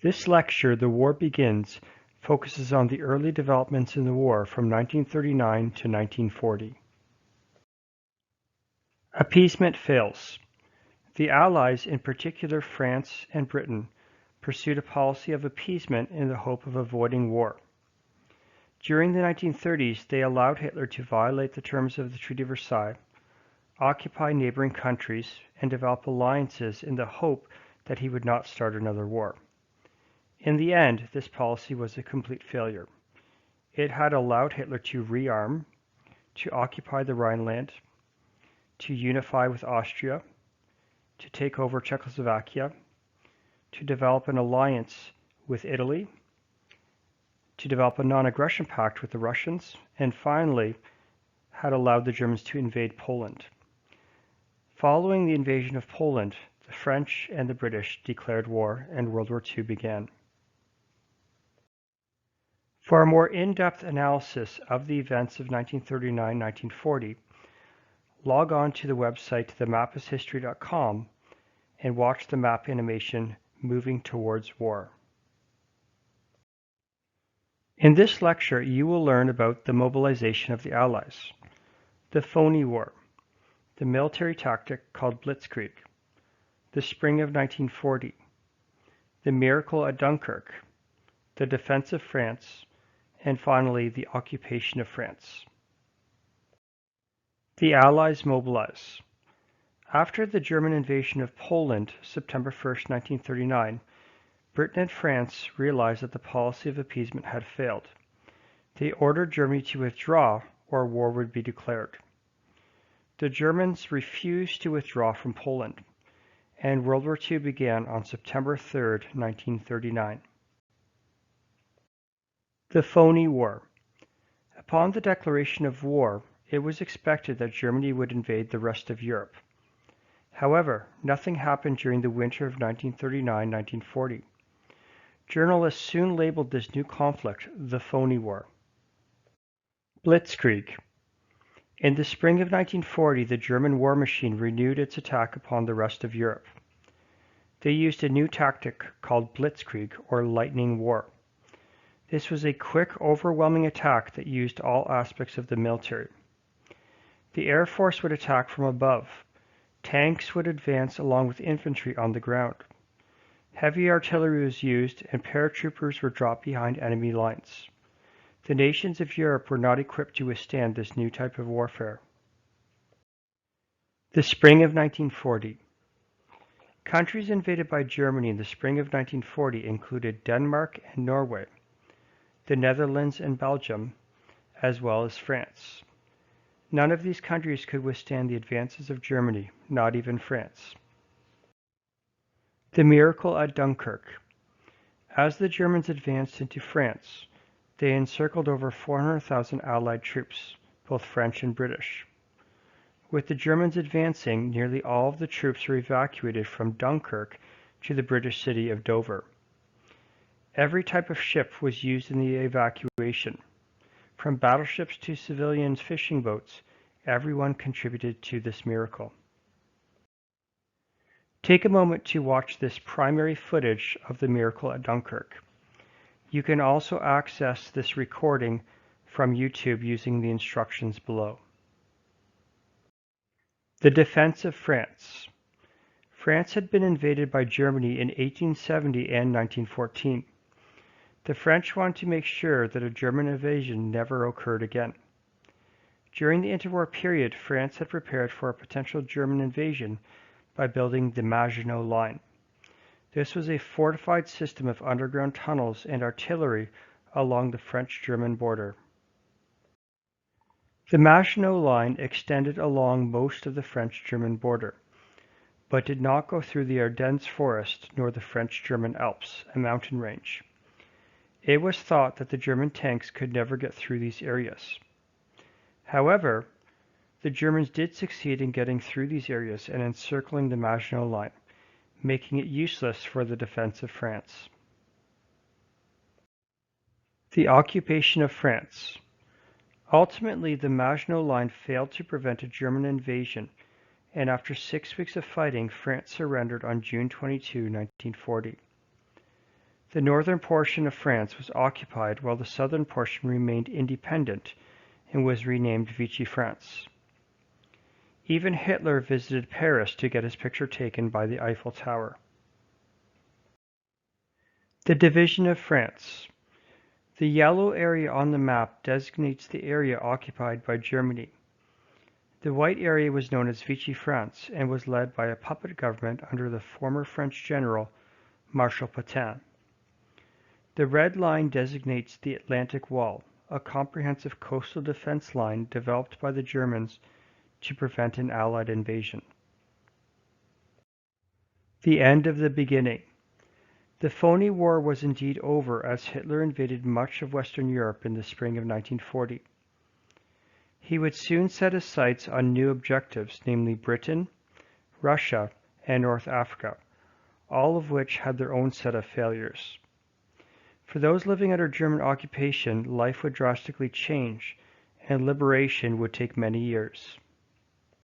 This lecture, The War Begins, focuses on the early developments in the war from 1939 to 1940. Appeasement fails. The Allies, in particular France and Britain, pursued a policy of appeasement in the hope of avoiding war. During the 1930s, they allowed Hitler to violate the terms of the Treaty of Versailles, occupy neighboring countries, and develop alliances in the hope that he would not start another war. In the end, this policy was a complete failure. It had allowed Hitler to rearm, to occupy the Rhineland, to unify with Austria, to take over Czechoslovakia, to develop an alliance with Italy, to develop a non-aggression pact with the Russians, and finally had allowed the Germans to invade Poland. Following the invasion of Poland, the French and the British declared war and World War II began. For a more in-depth analysis of the events of 1939-1940, log on to the website themapishistory.com and watch the map animation Moving Towards War. In this lecture, you will learn about the mobilization of the Allies, the Phoney War, the military tactic called Blitzkrieg, the spring of 1940, the miracle at Dunkirk, the defense of France, and finally the occupation of France. The Allies mobilize. After the German invasion of Poland, September 1, 1939, Britain and France realized that the policy of appeasement had failed. They ordered Germany to withdraw or war would be declared. The Germans refused to withdraw from Poland, and World War II began on September 3, 1939. The Phoney War. Upon the declaration of war, it was expected that Germany would invade the rest of Europe. However, nothing happened during the winter of 1939-1940. Journalists soon labeled this new conflict the Phoney War. Blitzkrieg. In the spring of 1940, the German war machine renewed its attack upon the rest of Europe. They used a new tactic called Blitzkrieg, or lightning war. This was a quick, overwhelming attack that used all aspects of the military. The Air Force would attack from above. Tanks would advance along with infantry on the ground. Heavy artillery was used, and paratroopers were dropped behind enemy lines. The nations of Europe were not equipped to withstand this new type of warfare. The spring of 1940. Countries invaded by Germany in the spring of 1940 included Denmark and Norway, the Netherlands and Belgium, as well as France. None of these countries could withstand the advances of Germany, not even France. The miracle at Dunkirk. As the Germans advanced into France, they encircled over 400,000 Allied troops, both French and British. With the Germans advancing, nearly all of the troops were evacuated from Dunkirk to the British city of Dover. Every type of ship was used in the evacuation. From battleships to civilian fishing boats, everyone contributed to this miracle. Take a moment to watch this primary footage of the miracle at Dunkirk. You can also access this recording from YouTube using the instructions below. The defense of France. France had been invaded by Germany in 1870 and 1914. The French wanted to make sure that a German invasion never occurred again. During the interwar period, France had prepared for a potential German invasion by building the Maginot Line. This was a fortified system of underground tunnels and artillery along the French-German border. The Maginot Line extended along most of the French-German border, but did not go through the Ardennes forest nor the French-German Alps, a mountain range. It was thought that the German tanks could never get through these areas. However, the Germans did succeed in getting through these areas and encircling the Maginot Line, making it useless for the defense of France. The occupation of France. Ultimately, the Maginot Line failed to prevent a German invasion, and after 6 weeks of fighting, France surrendered on June 22, 1940. The northern portion of France was occupied while the southern portion remained independent and was renamed Vichy France. Even Hitler visited Paris to get his picture taken by the Eiffel Tower. The division of France. The yellow area on the map designates the area occupied by Germany. The white area was known as Vichy France and was led by a puppet government under the former French general Marshal Pétain. The red line designates the Atlantic Wall, a comprehensive coastal defense line developed by the Germans to prevent an Allied invasion. The end of the beginning. The phony war was indeed over as Hitler invaded much of Western Europe in the spring of 1940. He would soon set his sights on new objectives, namely Britain, Russia, and North Africa, all of which had their own set of failures. For those living under German occupation, life would drastically change, and liberation would take many years.